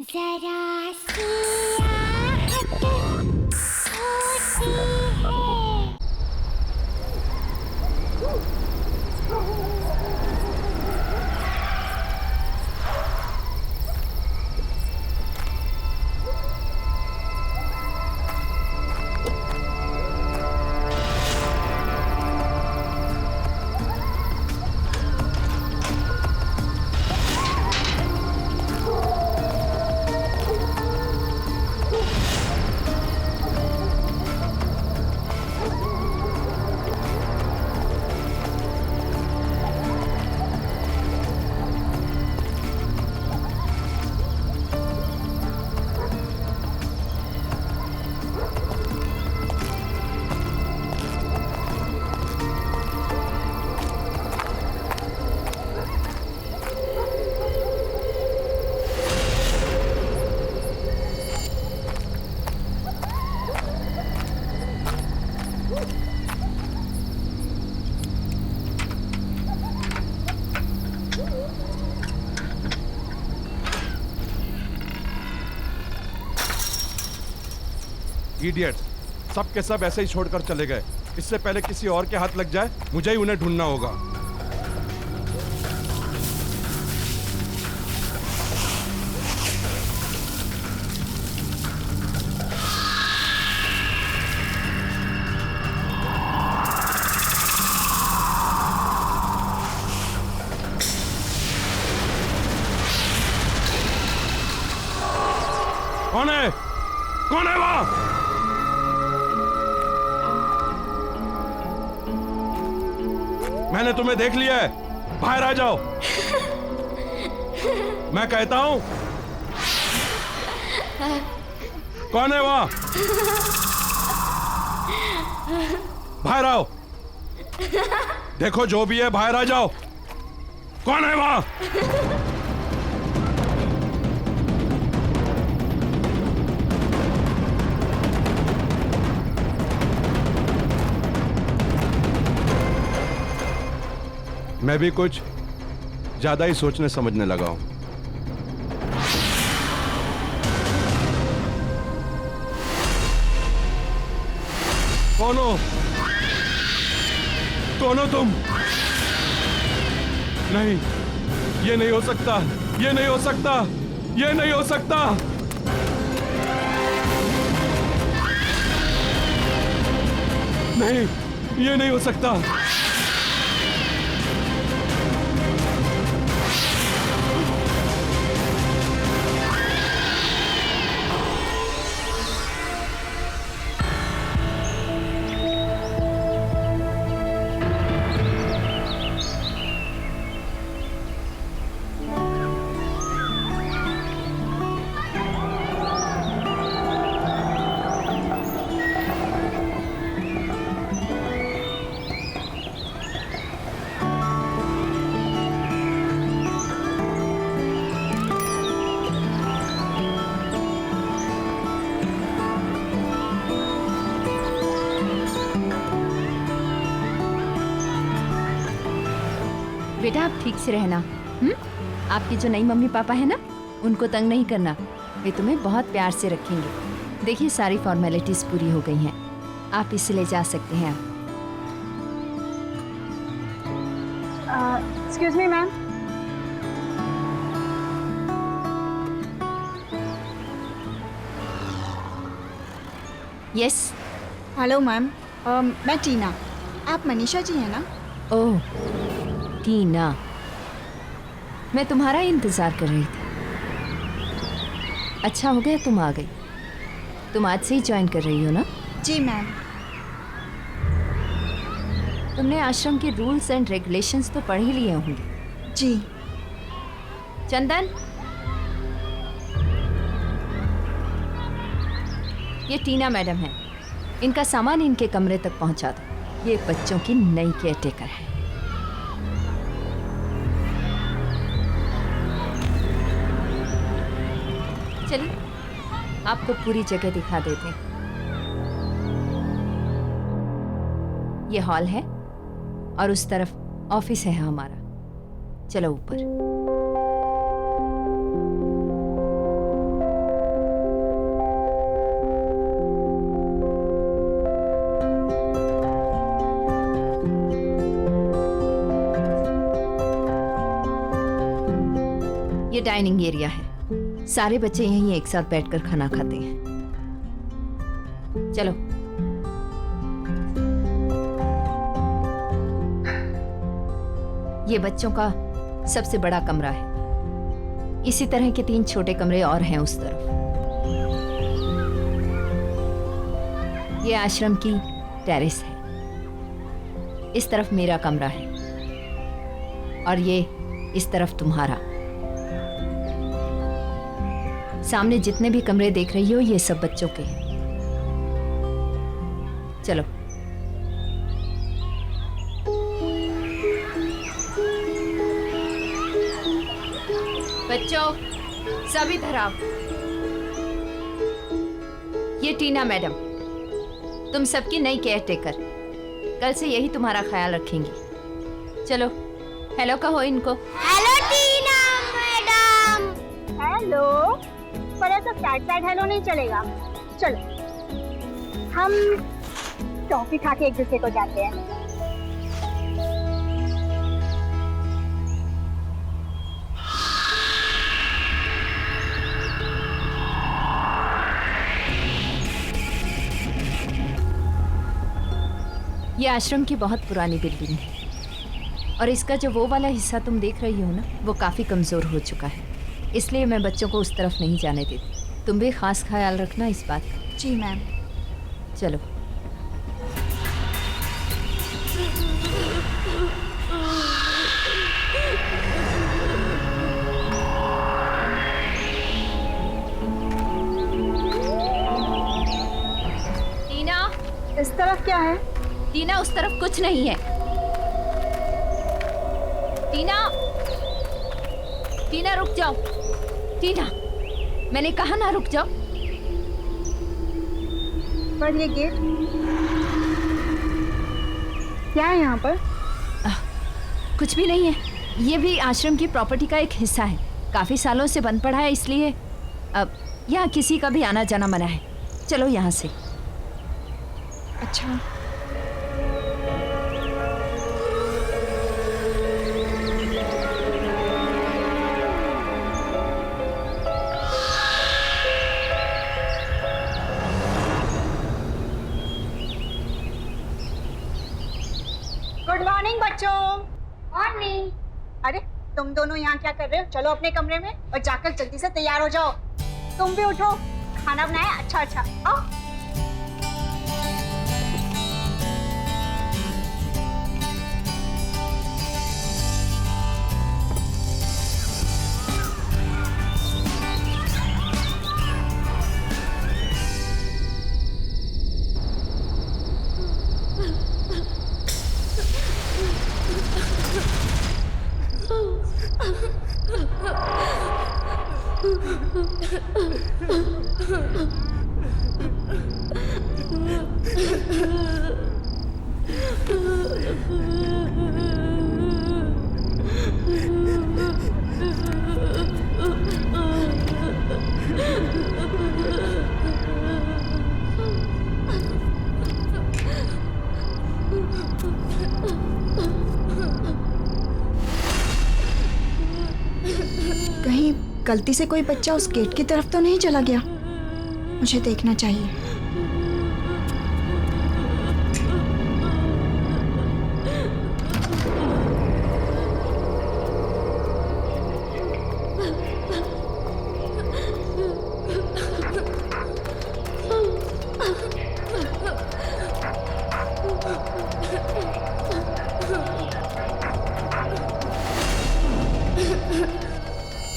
जरा सी आहट होती है। इडियट, सब के सब ऐसे ही छोड़कर चले गए। इससे पहले किसी और के हाथ लग जाए, मुझे ही उन्हें ढूंढना होगा। कौन है? कौन है वहां? मैंने तुम्हें देख लिया है, बाहर आ जाओ। मैं कहता हूं, कौन है वहां? बाहर आओ। देखो जो भी है, बाहर आ जाओ। कौन है वहां? मैं भी कुछ ज्यादा ही सोचने समझने लगा हूं। कौन हो? कौन हो तुम? नहीं, ये नहीं हो सकता, ये नहीं हो सकता, ये नहीं हो सकता। नहीं, ये नहीं हो सकता। बेटा आप ठीक से रहना। आपकी जो नई मम्मी पापा है ना, उनको तंग नहीं करना, वे तुम्हें बहुत प्यार से रखेंगे। देखिए सारी फॉर्मेलिटीज पूरी हो गई हैं, आप इसे ले जा सकते हैं। Excuse me ma'am. Yes. Hello ma'am, मैं टीना। आप मनीषा जी हैं ना? ओह टीना, मैं तुम्हारा इंतजार कर रही थी। अच्छा हो गया तुम आ गई। तुम आज से ही ज्वाइन कर रही हो ना? जी मैम। तुमने आश्रम के रूल्स एंड रेगुलेशंस तो पढ़ ही लिए होंगे। जी। चंदन, ये टीना मैडम है, इनका सामान इनके कमरे तक पहुंचा दो। ये बच्चों की नई केयरटेकर है। चलिए आपको पूरी जगह दिखा देते हैं। ये हॉल है और उस तरफ ऑफिस है हमारा। चलो ऊपर। डाइनिंग एरिया है। सारे बच्चे यहीं एक साथ बैठकर खाना खाते हैं। चलो। ये बच्चों का सबसे बड़ा कमरा है। इसी तरह के 3 छोटे कमरे और हैं उस तरफ। ये आश्रम की टेरेस है। इस तरफ मेरा कमरा है और ये इस तरफ तुम्हारा। सामने जितने भी कमरे देख रही हो ये सब बच्चों के हैं। चलो। बच्चों सब इधर आओ। ये टीना मैडम, तुम सबकी नई केयर टेकर। कल से यही तुम्हारा ख्याल रखेंगी। चलो हेलो कहो इनको। हेलो टीना मैडम। हेलो। पर ऐसा सैड हेलो नहीं चलेगा। चलो हम टॉफी खा के एक दूसरे को जाते हैं। ये आश्रम की बहुत पुरानी बिल्डिंग है और इसका जो वो वाला हिस्सा तुम देख रही हो ना, वो काफ़ी कमज़ोर हो चुका है। इसलिए मैं बच्चों को उस तरफ नहीं जाने देती। तुम भी खास ख्याल रखना इस बात का। जी मैम। चलो। टीना। इस तरफ क्या है? टीना उस तरफ कुछ नहीं है। टीना, टीना रुक जाओ। टीना, मैंने कहा ना रुक जाओ। पर ये गेट क्या है यहाँ पर? कुछ भी नहीं है। ये भी आश्रम की प्रॉपर्टी का एक हिस्सा है। काफी सालों से बंद पड़ा है, इसलिए अब यहाँ किसी का भी आना जाना मना है। चलो यहाँ से। अच्छा। गुड मॉर्निंग बच्चों। मॉर्निंग। अरे तुम दोनों यहाँ क्या कर रहे हो? चलो अपने कमरे में और जाकर जल्दी से तैयार हो जाओ। तुम भी उठो, खाना बनाया अच्छा अच्छा। आओ। कहीं गलती से कोई बच्चा उस गेट की तरफ तो नहीं चला गया? मुझे देखना चाहिए।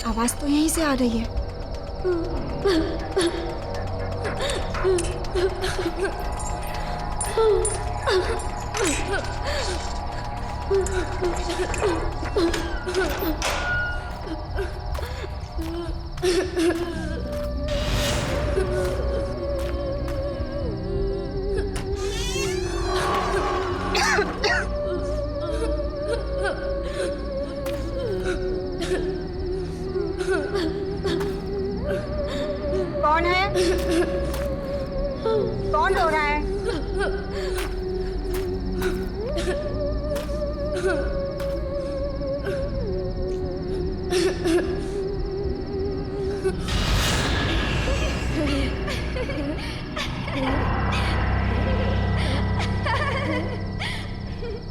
आवाज तो यहीं से आ रही है। कौन है? कौन रो रहा है?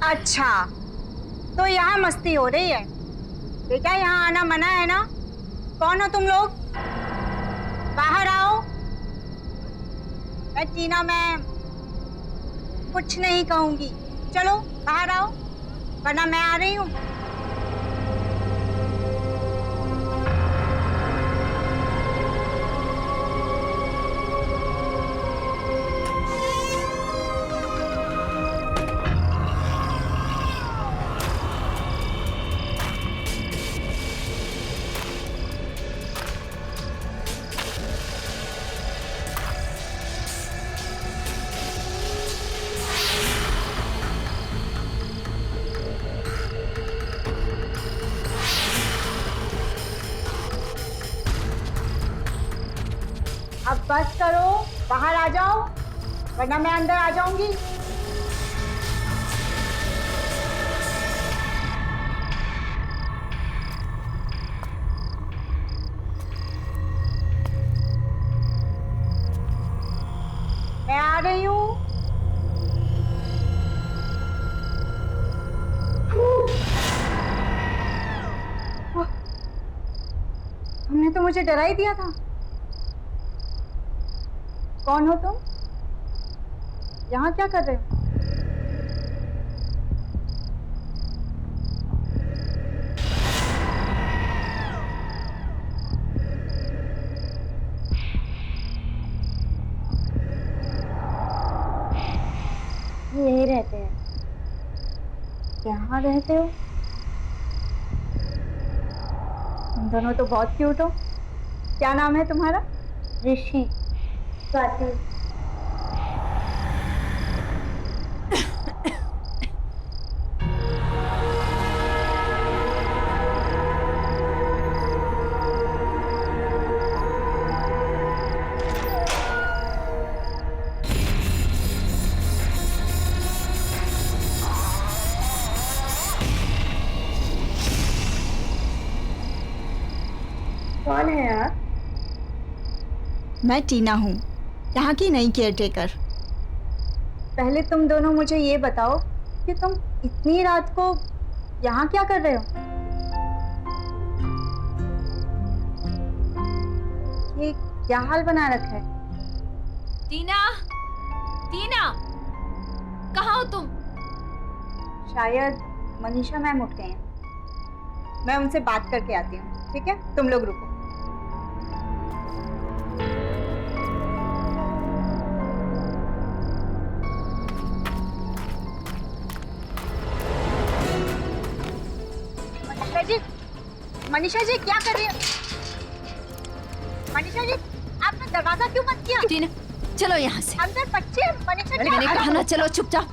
अच्छा, तो यहाँ मस्ती हो रही है। बेटा यहाँ आना मना है ना? कौन हो तुम लोग? बाहर आओ। मैं टीना मैम कुछ नहीं कहूंगी। चलो बाहर आओ, वरना मैं आ रही हूँ। अब बस करो, बाहर आ जाओ, वरना मैं अंदर आ जाऊंगी। मैं आ रही हूँ। तुमने तो मुझे डरा ही दिया था। कौन हो तुम? यहाँ क्या कर रहे हो? यहीं रहते हैं। यहाँ रहते हो? तुम दोनों तो बहुत क्यूट हो। क्या नाम है तुम्हारा? ऋषि। स्वाति। कौन है आप? मैं टीना हूँ, यहाँ की नई केयरटेकर। पहले तुम दोनों मुझे ये बताओ कि तुम इतनी रात को यहाँ क्या कर रहे हो? ये क्या हाल बना रखा है? टीना, टीना, कहाँ हो तुम? शायद मनीषा मैम उठ गए हैं। मैं उनसे बात करके आती हूँ, ठीक है? तुम लोग रुको। मनीषा जी क्या कर रही है? मनीषा जी आपने दरवाजा क्यों बंद किया? टीना, चलो यहाँ से। अंदर बच्चे। मनीषा जी मैंने कहा ना, चलो चुपचाप।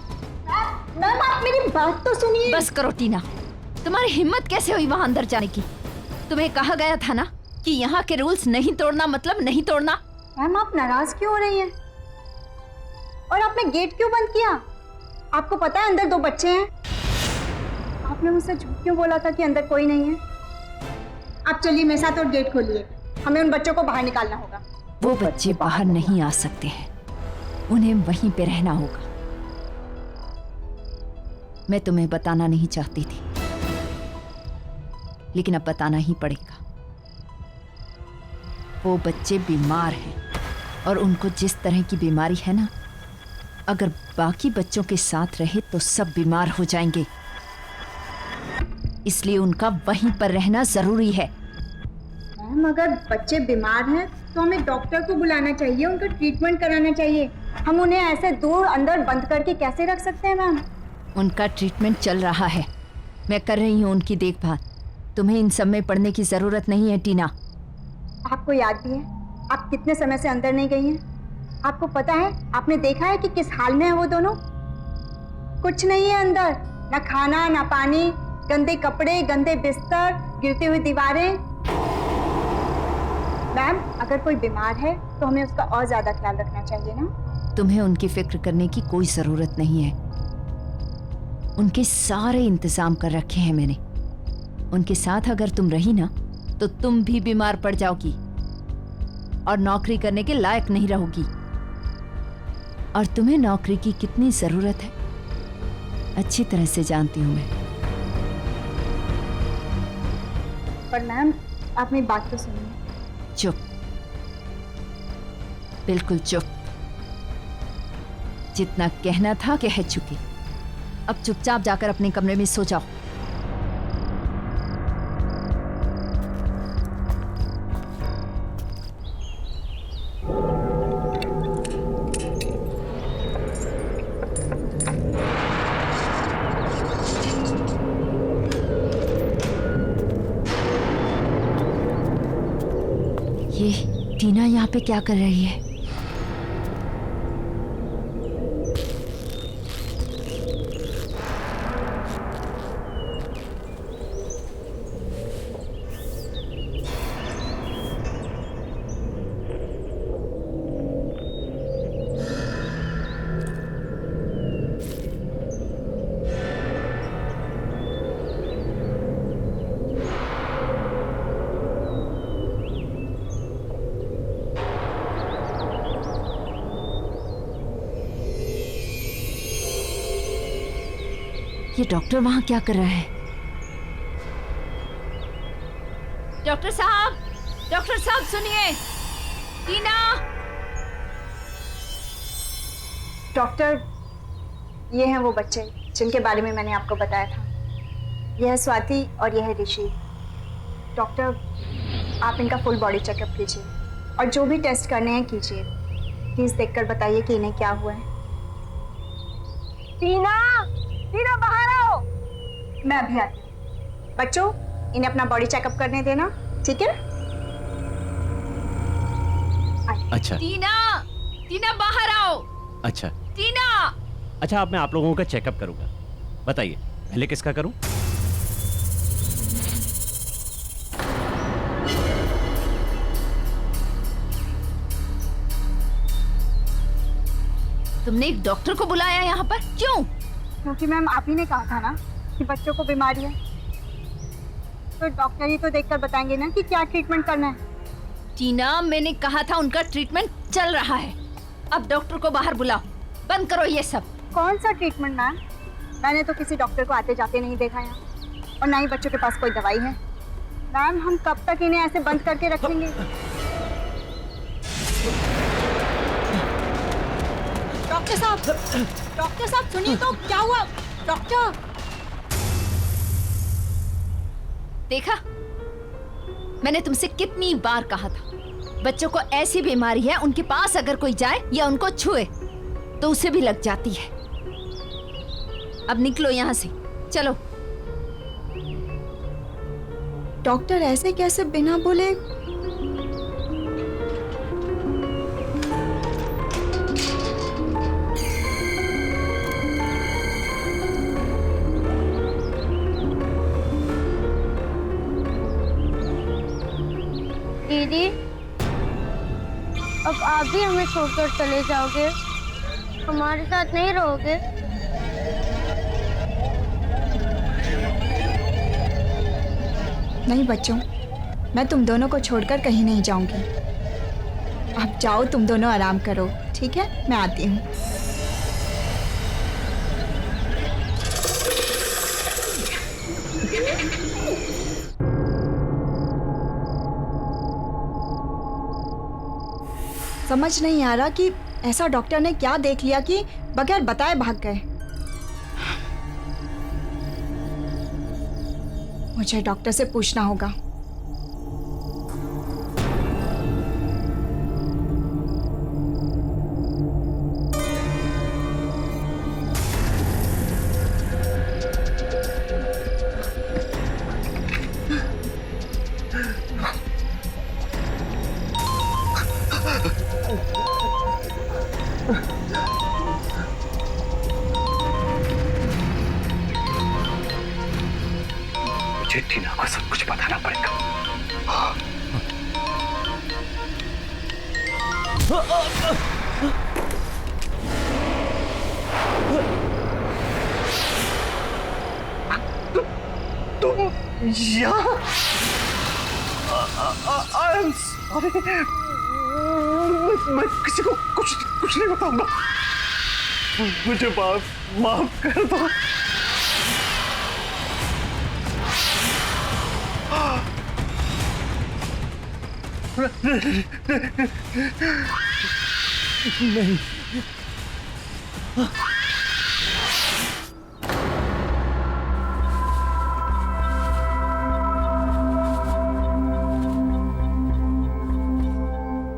मैम आप मेरी बात तो सुनिए। बस करो टीना, तुम्हारी हिम्मत कैसे हुई वहां अंदर जाने की? तुम्हें कहा गया था ना कि यहाँ के रूल्स नहीं तोड़ना मतलब नहीं तोड़ना। मैम आप नाराज क्यों हो रही हैं? और आपने गेट क्यों बंद किया? आपको पता है अंदर 2 बच्चे हैं। आपने मुझसे झूठ क्यों बोला था कि अंदर कोई नहीं है? आप चलिए मेरे साथ और गेट खोलिए। हमें उन बच्चों को बाहर निकालना होगा। वो बच्चे बाहर नहीं आ सकते हैं, उन्हें वहीं पे रहना होगा। मैं तुम्हें बताना नहीं चाहती थी, लेकिन अब बताना ही पड़ेगा। वो बच्चे बीमार हैं और उनको जिस तरह की बीमारी है ना, अगर बाकी बच्चों के साथ रहे तो सब बीमार हो जाएंगे। इसलिए उनका वहीं पर रहना जरूरी है। मैम अगर बच्चे बीमार हैं तो हमें डॉक्टर को बुलाना चाहिए, उनका ट्रीटमेंट कराना चाहिए। हम उन्हें ऐसे दूर अंदर बंद करके कैसे रख सकते हैं मैम? उनका ट्रीटमेंट चल रहा है, मैं कर रही हूँ उनकी देखभाल। तुम्हें इन सब में पड़ने की जरूरत नहीं है टीना। आपको याद भी है आप कितने समय से अंदर नहीं गई हैं? आपको पता है, आपने देखा है कि किस हाल में है वो दोनों? कुछ नहीं है अंदर, ना खाना ना पानी, गंदे कपड़े, गंदे बिस्तर, गिरती हुई दीवारें। मैम अगर कोई बीमार है तो हमें उसका और ज्यादा ख्याल रखना चाहिए ना? तुम्हें उनकी फिक्र करने की कोई जरूरत नहीं है। उनके सारे इंतजाम कर रखे हैं मैंने। उनके साथ अगर तुम रही ना तो तुम भी बीमार पड़ जाओगी और नौकरी करने के लायक नहीं रहोगी। और तुम्हें नौकरी की कितनी जरूरत है अच्छी तरह से जानती हूँ मैं। पर मैम आप मेरी बात तो सुनिए। चुप, बिल्कुल चुप। जितना कहना था कह चुकी। अब चुपचाप जाकर अपने कमरे में सो जाओ। ये टीना यहाँ पे क्या कर रही है? ये डॉक्टर वहां क्या कर रहा है? डॉक्टर साहब सुनिए। टीना। डॉक्टर, ये हैं वो बच्चे जिनके बारे में मैंने आपको बताया था। यह है स्वाति और यह है ऋषि। डॉक्टर, आप इनका फुल बॉडी चेकअप कीजिए और जो भी टेस्ट करने हैं कीजिए। प्लीज देखकर बताइए कि इन्हें क्या हुआ है। टीना, टीना बाहर आओ। मैं अभी आती हूँ। बच्चों, इन्हें अपना बॉडी चेकअप करने देना, ठीक है? अच्छा टीना बाहर आओ। अच्छा टीना। अच्छा, अब मैं आप लोगों का चेकअप करूंगा। बताइए पहले किसका करूं? तुमने एक डॉक्टर को बुलाया यहाँ पर, क्यों? क्योंकि मैम आप ही ने कहा था ना कि बच्चों को बीमारी है, तो डॉक्टर ही तो देखकर बताएंगे ना कि क्या ट्रीटमेंट करना है। टीना, मैंने कहा था उनका ट्रीटमेंट चल रहा है। अब डॉक्टर को बाहर बुलाओ। बंद करो ये सब। कौन सा ट्रीटमेंट मैम? मैंने तो किसी डॉक्टर को आते जाते नहीं देखा यहाँ, और ना ही बच्चों के पास कोई दवाई है। मैम, हम कब तक इन्हें ऐसे बंद करके रखेंगे? डॉक्टर साहब सुनिए तो, क्या हुआ? डॉक्टर, देखा, मैंने तुमसे कितनी बार कहा था, बच्चों को ऐसी बीमारी है, उनके पास अगर कोई जाए या उनको छुए तो उसे भी लग जाती है। अब निकलो यहाँ से, चलो। डॉक्टर ऐसे कैसे बिना बोले? दीदी, अब आप भी हमें छोड़कर चले जाओगे? हमारे साथ नहीं रहोगे? नहीं बच्चों, मैं तुम दोनों को छोड़कर कहीं नहीं जाऊंगी। आप जाओ, तुम दोनों आराम करो, ठीक है? मैं आती हूँ। समझ नहीं आ रहा कि ऐसा डॉक्टर ने क्या देख लिया कि बगैर बताए भाग गए। मुझे डॉक्टर से पूछना होगा। मुझे टीना को सब कुछ बताना पड़ेगा। तुम यहाँ? I'm sorry। मैं किसी को कुछ नहीं बताऊंगा। मुझे माफ कर दो। नहीं।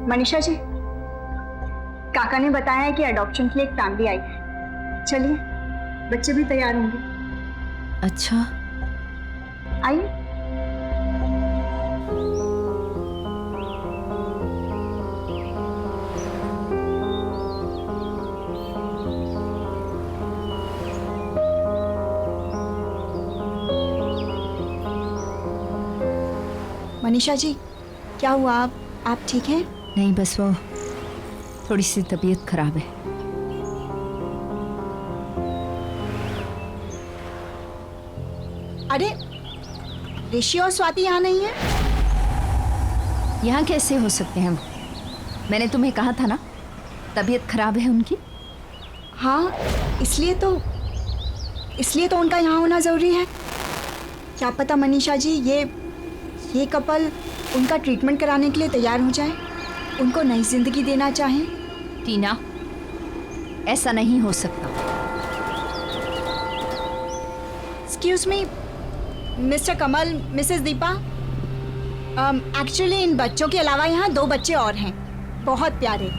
मनीषा जी, काका ने बताया है कि अडॉप्शन के लिए एक फैमिली आई है। चलिए, बच्चे भी तैयार होंगे। अच्छा, आइए। मनीषा जी, क्या हुआ? आप ठीक हैं? नहीं बस वो थोड़ी सी तबीयत खराब है। अरे, ऋषि और स्वाति यहाँ नहीं है? यहाँ कैसे हो सकते हैं वो? मैंने तुम्हें कहा था ना तबीयत खराब है उनकी। हाँ, इसलिए तो उनका यहाँ होना जरूरी है। क्या पता मनीषा जी, ये कपल उनका ट्रीटमेंट कराने के लिए तैयार हो जाए, उनको नई जिंदगी देना चाहें। टीना, ऐसा नहीं हो सकता। Excuse me mister Kamal, Mrs Deepa, actually in बच्चों के अलावा यहाँ 2 बच्चे और हैं, बहुत प्यारे।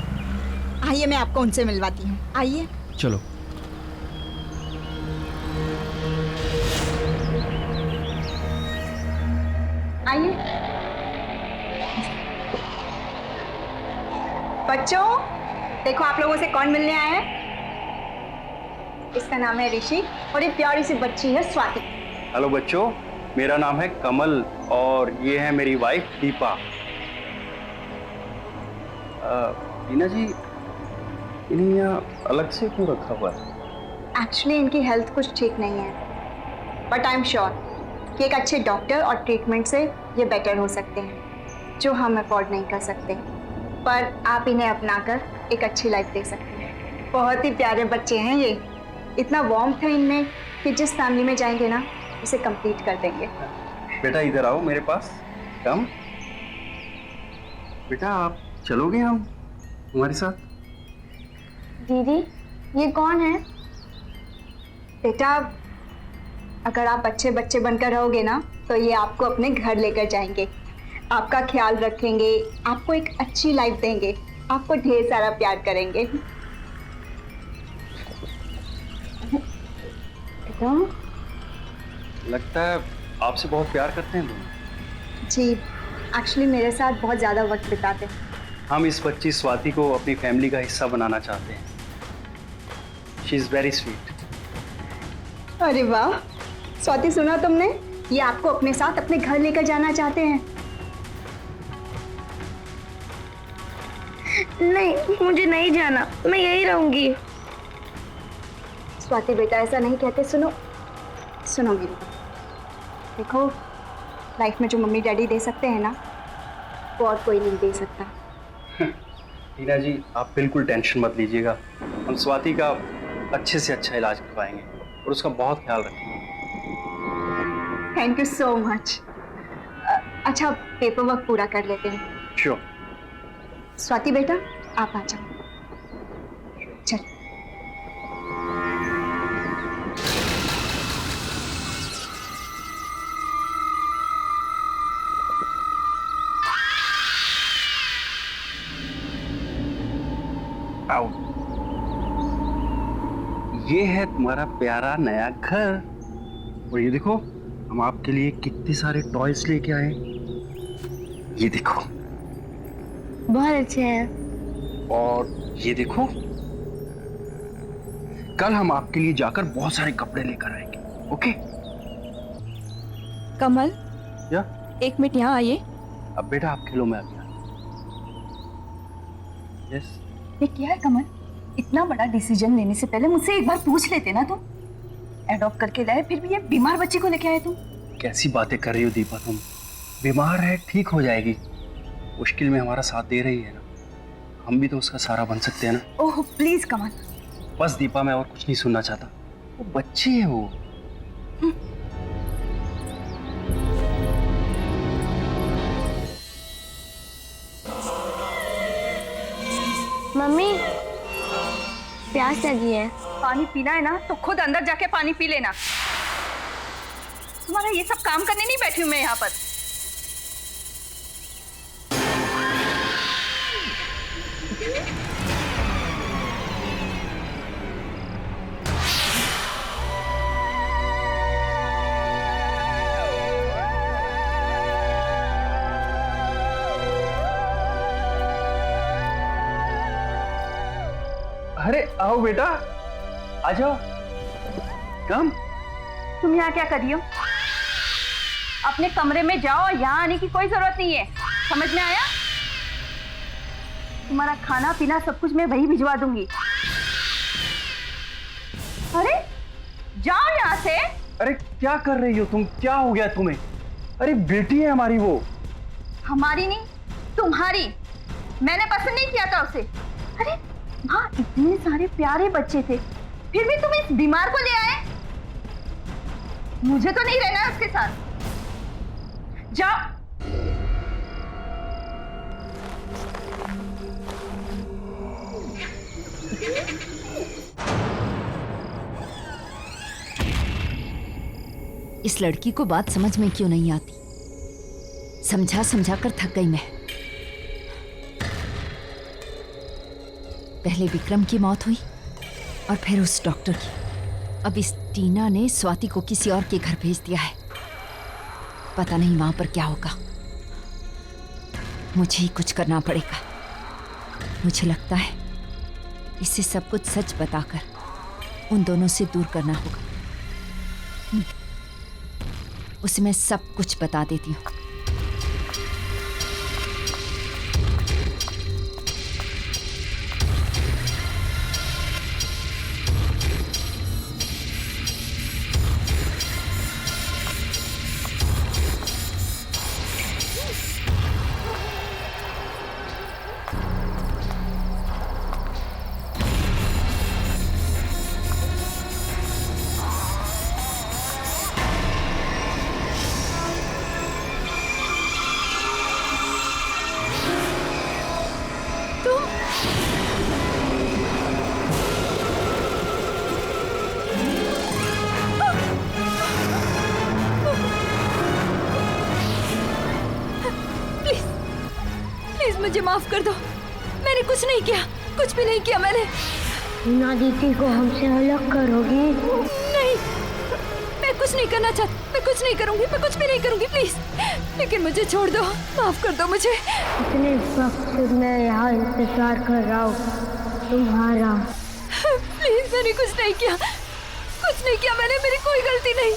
आइए, मैं आपको उनसे मिलवाती हूँ। आइए। चलो। आइए। बच्चों, देखो आप लोगों से कौन मिलने आया है। इसका नाम है ऋषि और ये प्यारी सी बच्ची है स्वाति। हेलो बच्चों, मेरा नाम है कमल और ये है मेरी वाइफ दीपा। टीना जी, इन्हें यहाँ अलग से क्यों रखा हुआ है? एक्चुअली इनकी हेल्थ कुछ ठीक नहीं है, बट आई एम श्योर कि एक अच्छे डॉक्टर और ट्रीटमेंट से ये बेटर हो सकते हैं, जो हम अफोर्ड नहीं कर सकते। पर आप इन्हें अपनाकर एक अच्छी लाइफ दे सकते हैं। बहुत ही प्यारे बच्चे हैं ये, इतना वार्मथ है इनमें कि जिस फैमिली में जाएंगे ना, उसे कंप्लीट कर देंगे। बेटा इधर आओ मेरे पास, कम। बेटा आप चलोगे हम हमारे साथ? दीदी, ये कौन है? बेटा, अगर आप अच्छे बच्चे बनकर रहोगे ना, तो ये आपको अपने घर लेकर जाएंगे, आपका ख्याल रखेंगे, आपको एक अच्छी लाइफ देंगे, आपको ढेर सारा प्यार करेंगे। लगता है आपसे बहुत प्यार करते हैं दोनों। जी, एक्चुअली मेरे साथ बहुत ज़्यादा वक्त बिताते हैं। हम इस बच्ची स्वाति को अपनी फैमिली का हिस्सा बनाना चाहते हैं। She is very sweet. अरे वाह स्वाति, सुना तुमने? ये आपको अपने साथ अपने घर लेकर जाना चाहते हैं। नहीं, मुझे नहीं जाना, मैं यहीं रहूंगी। स्वाति बेटा, ऐसा नहीं कहते। सुनो सुनो मेरी बात। देखो, लाइफ में जो मम्मी डैडी दे सकते हैं ना, वो और कोई नहीं दे सकता। टीना जी, आप बिल्कुल टेंशन मत लीजिएगा। हम स्वाति का अच्छे से अच्छा इलाज करवाएंगे और उसका बहुत ख्याल रखेंगे। Thank you so much. अच्छा, पेपर वर्क पूरा कर लेते हैं। श्योर। स्वाति बेटा, आप आ जाओ। चल। आओ। ये है तुम्हारा प्यारा नया घर और ये देखो, हम आपके लिए कितने सारे टॉयज लेके आए। ये देखो, बहुत अच्छे हैं। और ये देखो, कल हम आपके लिए जाकर बहुत सारे कपड़े लेकर आएंगे। ओके? कमल, या? 1 मिनट यहाँ आइए। अब बेटा आप खेलो, मैं आ गया। यस। ये क्या है कमल? इतना बड़ा डिसीजन लेने से पहले मुझसे एक बार पूछ लेते ना तुम। एडॉप्ट करके लाए, फिर भी ये बीमार बच्चे को लेके आए तुम। कैसी बातें कर रही हो दीपा तुम? बीमार है, ठीक हो जाएगी। मुश्किल में हमारा साथ दे रही है ना, हम भी तो उसका सहारा बन सकते हैं ना। ओह प्लीज कमल। बस दीपा, मैं और कुछ नहीं सुनना चाहता। वो बच्चे हैं वो। मम्मी प्यास लगी है। पानी पीना है ना तो खुद अंदर जाके पानी पी लेना। तुम्हारा ये सब काम करने नहीं बैठी हूं मैं यहाँ पर। अरे आओ बेटा, आ जाओ। कम। तुम यहाँ क्या कर रही हो? अपने कमरे में जाओ, यहाँ आने की कोई जरूरत नहीं है। समझ में आया? तुम्हारा खाना पीना सब कुछ मैं वही भिजवा दूंगी। अरे जाओ यहाँ से। अरे क्या कर रही हो तुम? क्या हो गया तुम्हें? अरे बेटी है हमारी वो। हमारी नहीं, तुम्हारी। मैंने पसंद नहीं किया था उसे। अरे वहाँ इतने सारे प्यारे बच्चे थे, फिर भी तुम इस बीमार को ले आए। मुझे तो नहीं रहना है उसके साथ। जाओ। इस लड़की को बात समझ में क्यों नहीं आती? समझा समझा कर थक गई मैं। पहले विक्रम की मौत हुई और फिर उस डॉक्टर की। अब इस टीना ने स्वाति को किसी और के घर भेज दिया है। पता नहीं वहां पर क्या होगा। मुझे ही कुछ करना पड़ेगा। मुझे लगता है इसे सब कुछ सच बताकर उन दोनों से दूर करना होगा। उसे मैं सब कुछ बता देती हूँ। मुझे माफ कर दो। मैंने कुछ नहीं किया, कुछ भी नहीं किया मैंने। टीना दीदी को हमसे अलग करोगी? नहीं, मैं कुछ नहीं करना चाहती। मैं कुछ नहीं करूंगी, मैं कुछ भी नहीं करूंगी, प्लीज। लेकिन मुझे छोड़ दो, माफ कर दो मुझे। इतने वक्त से मैं यहाँ इंतजार कर रहा हूँ तुम्हारा। प्लीज, मैंने कुछ नहीं किया, कुछ नहीं किया मैंने। मेरी कोई गलती नहीं।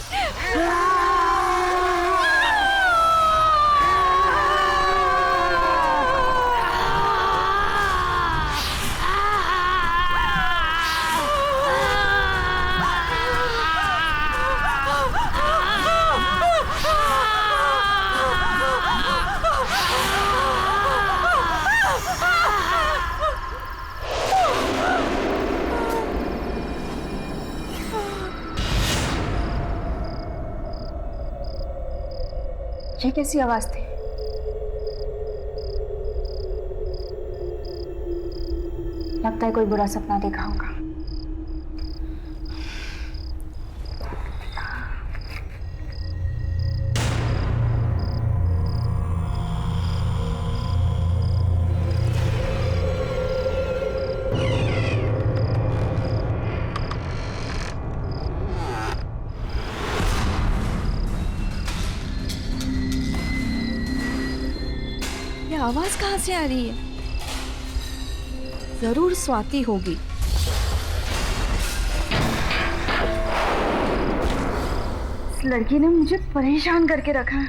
ये कैसी आवाज थी? लगता है कोई बुरा सपना देखा होगा। आवाज कहाँ से आ रही है? जरूर स्वाति होगी। इस लड़की ने मुझे परेशान करके रखा है।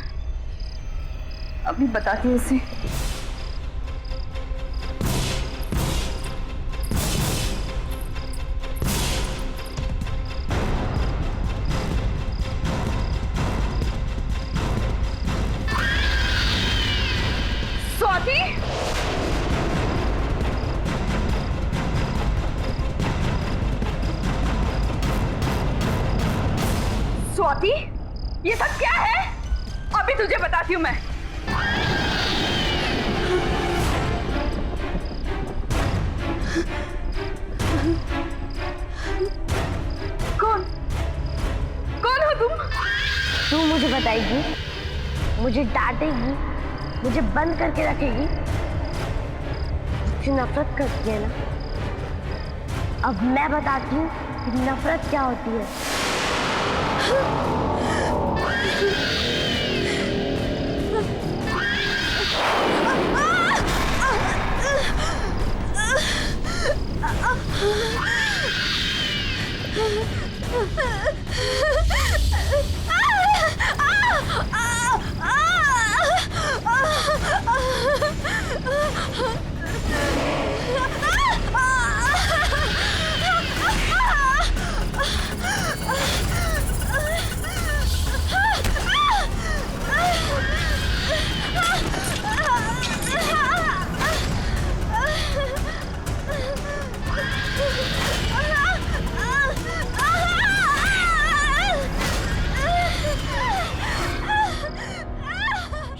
अभी बताती हूँ उसे। स्वाति, ये सब क्या है? अभी तुझे बताती हूँ मैं। कौन कौन हो तुम? तू मुझे बताएगी, मुझे डांटेगी, मुझे बंद करके रखेगी? मुझसे नफरत करती है ना? अब मैं बताती हूँ कि नफरत क्या होती है।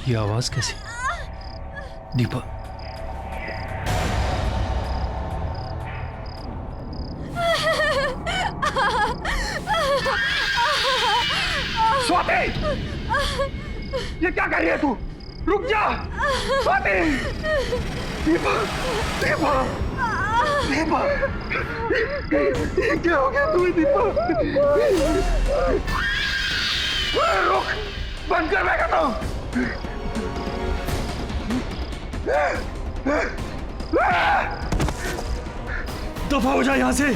ये आवाज कैसी? दीपा, स्वाति, ये क्या कर रही है तू? रुक जा स्वाति। दीपा, दीपा, दीपा, ये क्या हो गया तुम्हें दीपा? रुक, बंद कर, मैं कहता हूँ। दफा हो जा यहां से,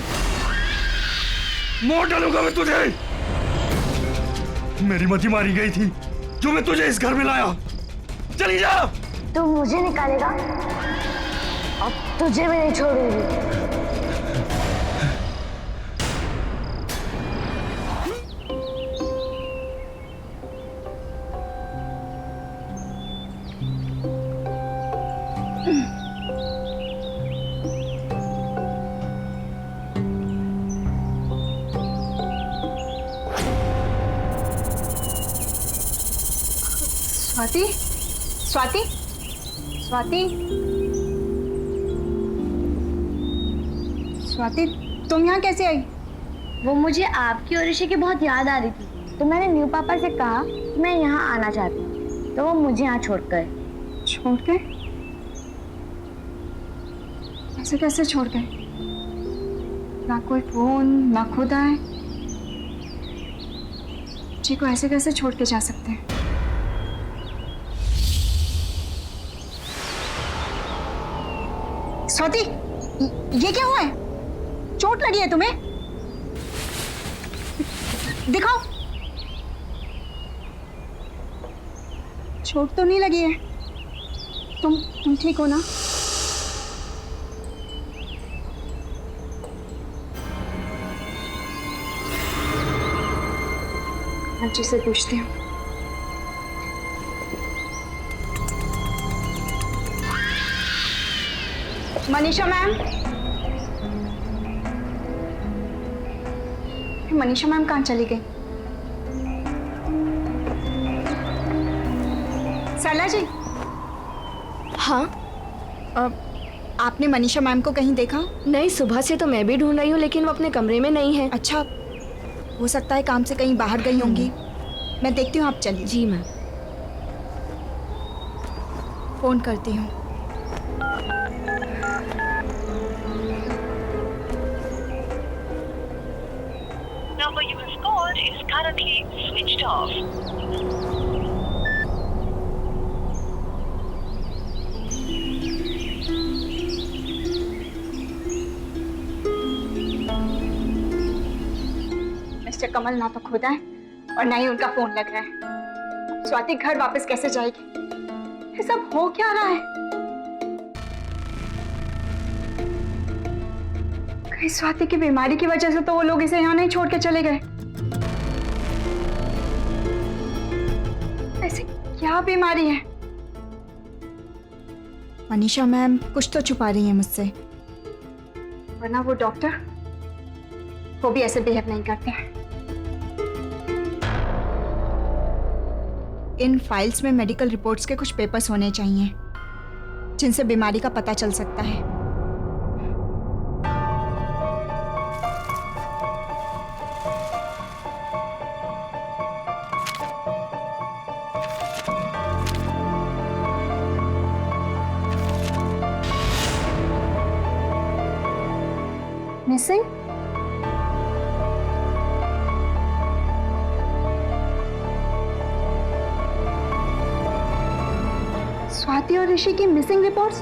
मोड़ डालूंगा मैं तुझे। मेरी मती मारी गई थी जो मैं तुझे इस घर में लाया। चली जा। तू मुझे निकालेगा, अब तुझे भी नहीं छोड़ूंगी। स्वाति, स्वाति, स्वाति, स्वाति, तुम यहाँ कैसे आई? वो मुझे आपकी और ऋषि की बहुत याद आ रही थी, तो मैंने न्यू पापा से कहा कि मैं यहाँ आना चाहती हूँ, तो वो मुझे यहाँ छोड़ गए। छोड़ गए? ऐसे कैसे छोड़ गए? ना कोई फोन, ना खुद आए। जी को ऐसे कैसे छोड़ के जा सकते हैं? स्वाति, ये क्या हुआ है? चोट लगी है तुम्हें? दिखाओ। चोट तो नहीं लगी है। तुम ठीक हो ना? आंटी से पूछती हूँ। मनीषा मैम, मनीषा मैम कहाँ चली गई? सरला जी। हाँ, आपने मनीषा मैम को कहीं देखा? नहीं, सुबह से तो मैं भी ढूंढ रही हूँ लेकिन वो अपने कमरे में नहीं है। अच्छा, हो सकता है काम से कहीं बाहर गई होंगी। मैं देखती हूँ, आप चलिए। जी मैम। फोन करती हूँ। Number you have called is currently switched off. Mister Kamal ना तो खुद आए और ना ही उनका फोन लग रहा है। स्वाति घर वापस कैसे जाएगी? ये सब हो क्या रहा है? कहीं स्वाति की बीमारी की वजह से तो वो लोग इसे यहाँ नहीं छोड़ के चले गए। ऐसी क्या बीमारी है? मनीषा मैम कुछ तो छुपा रही है मुझसे, वरना वो डॉक्टर वो भी ऐसे बिहेव नहीं करते हैं। इन फाइल्स में मेडिकल रिपोर्ट्स के कुछ पेपर्स होने चाहिए जिनसे बीमारी का पता चल सकता है। मिसिंग? स्वाति और ऋषि की मिसिंग रिपोर्ट्स?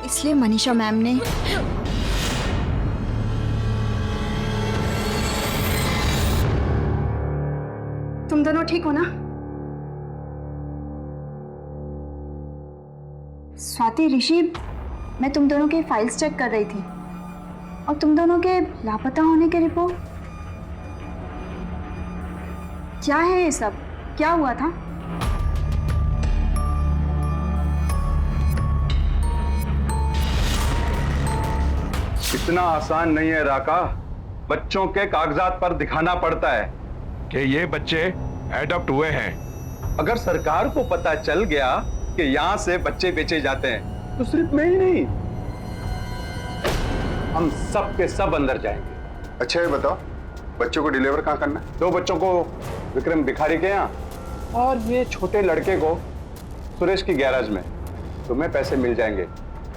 इसलिए मनीषा मैम ने तुम दोनों ठीक हो ना? स्वाति, ऋषि, मैं तुम दोनों के फाइल्स चेक कर रही थी और तुम दोनों के लापता होने के रिपोर्ट। क्या है ये सब? क्या हुआ था? इतना आसान नहीं है राका। बच्चों के कागजात पर दिखाना पड़ता है कि ये बच्चे एडॉप्ट हुए हैं। अगर सरकार को पता चल गया कि यहाँ से बच्चे बेचे जाते हैं तो सिर्फ मैं ही नहीं, हम सब के सब अंदर जाएंगे। अच्छा ये बताओ, बच्चों को डिलीवर कहाँ करना है? 2 बच्चों को विक्रम भिखारी के यहाँ और ये छोटे लड़के को सुरेश की गैराज में। तुम्हें पैसे मिल जाएंगे।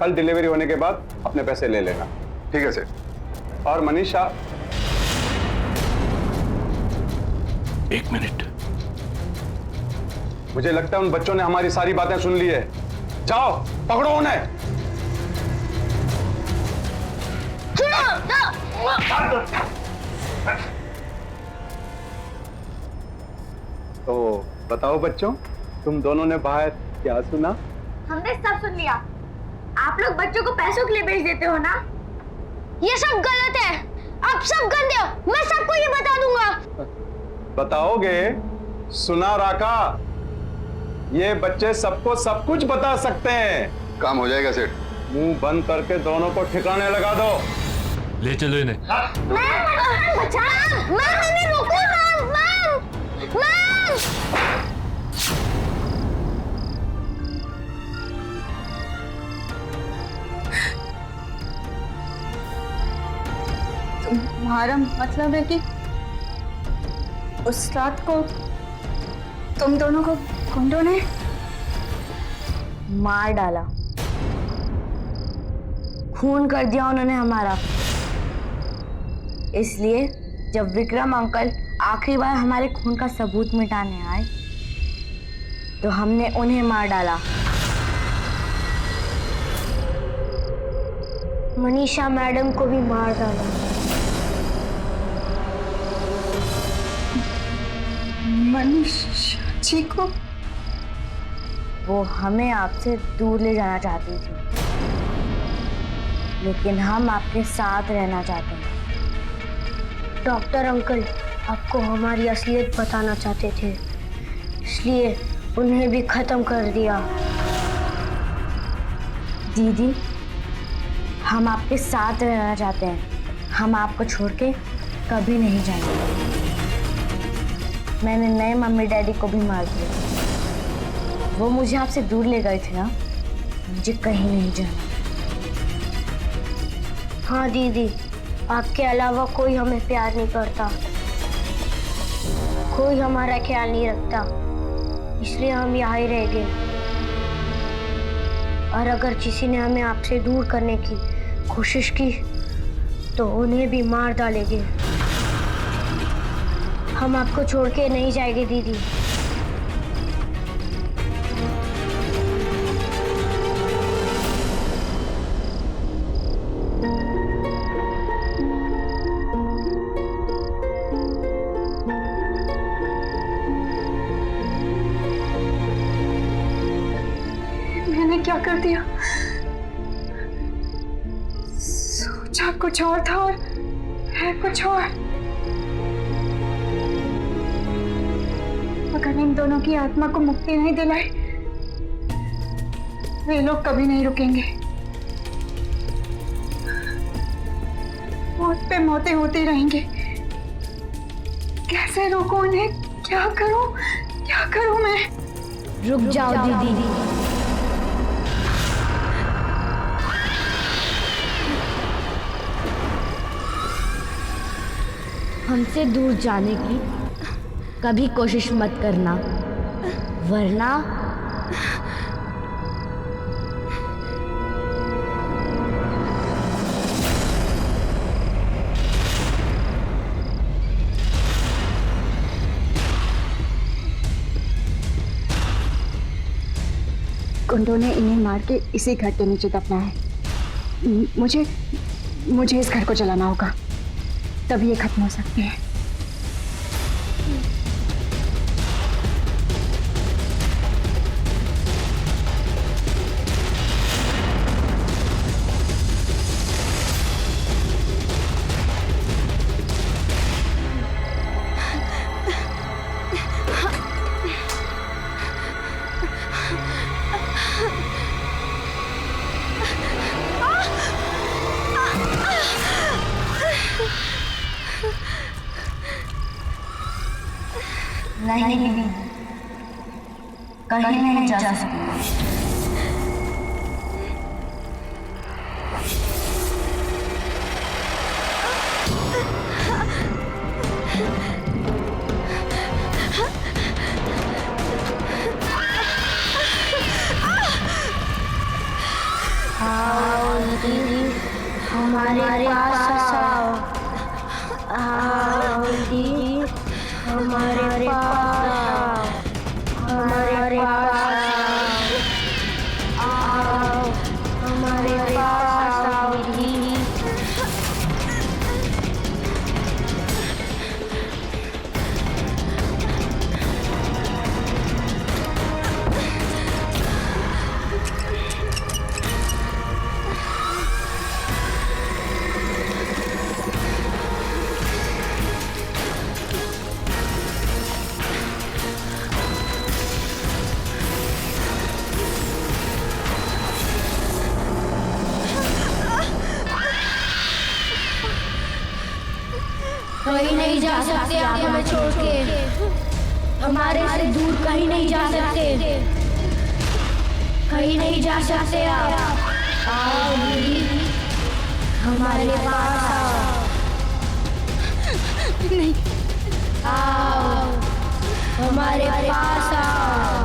कल डिलीवरी होने के बाद अपने पैसे ले लेना। ठीक है सर। और मनीषा, 1 मिनट। मुझे लगता है उन बच्चों ने हमारी सारी बातें सुन ली है। जाओ पकड़ो उन्हें। तो बताओ बच्चों, तुम दोनों ने बाहर क्या सुना? हमने सब सुन लिया। आप लोग बच्चों को पैसों के लिए बेच देते हो ना? ये सब गलत है। आप सब गंदे हो। मैं सबको ये बता दूंगा। बताओगे? सुना राका, ये बच्चे सबको सब कुछ बता सकते हैं। काम हो जाएगा सेठ। मुंह बंद करके दोनों को ठिकाने लगा दो। ले चलो इन्हें। तुम्हारा मतलब है कि उस रात को तुम दोनों को गुंडों ने मार डाला, खून कर दिया उन्होंने हमारा। इसलिए जब विक्रम अंकल आखिरी बार हमारे खून का सबूत मिटाने आए तो हमने उन्हें मार डाला। मनीषा मैडम को भी मार डाला। मनीषा जी को? वो हमें आपसे दूर ले जाना चाहती थी, लेकिन हम आपके साथ रहना चाहते हैं। डॉक्टर अंकल आपको हमारी असलियत बताना चाहते थे, इसलिए उन्हें भी खत्म कर दिया। दीदी, हम आपके साथ रहना चाहते हैं। हम आपको छोड़ के कभी नहीं जाएंगे। मैंने नए मम्मी डैडी को भी मार दिया। वो मुझे आपसे दूर ले गए थे ना, मुझे कहीं नहीं जाना। हाँ दीदी, आपके अलावा कोई हमें प्यार नहीं करता, कोई हमारा ख्याल नहीं रखता, इसलिए हम यहाँ ही रह गए। और अगर किसी ने हमें आपसे दूर करने की कोशिश की तो उन्हें भी मार डालेंगे। हम आपको छोड़ के नहीं जाएंगे दीदी। मैंने क्या कर दिया? सोचा कुछ और था और है कुछ और। अगर इन दोनों की आत्मा को मुक्ति नहीं दिलाई, वे लोग कभी नहीं रुकेंगे। मौत पे मौतें होती रहेंगी। कैसे रोकूं उन्हें? क्या करूं मैं? रुक जाओ दीदी। हमसे दूर जाने की कभी कोशिश मत करना, वरना गुंडों ने इन्हें मार के इसी घर के नीचे दफनाया है। मुझे इस घर को जलाना होगा, तभी ये खत्म हो सकती है। नहीं बीबी, कहीं नहीं जा सकती। आओ दीदी, हमारे पास आओ। आओ दीदी, हमारे पास, हमारे पास आओ, हमारे पास आओ दीदी। कहीं नहीं जा सकते आप हमें छोड़ के, हमारे से दूर कहीं नहीं जा सकते, कहीं नहीं जा सकते आप। आओ दीदी, हमारे पास आओ। नहीं, आओ, हमारे पास आओ।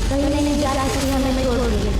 कहीं नहीं जा सकते हमें छोड़ के।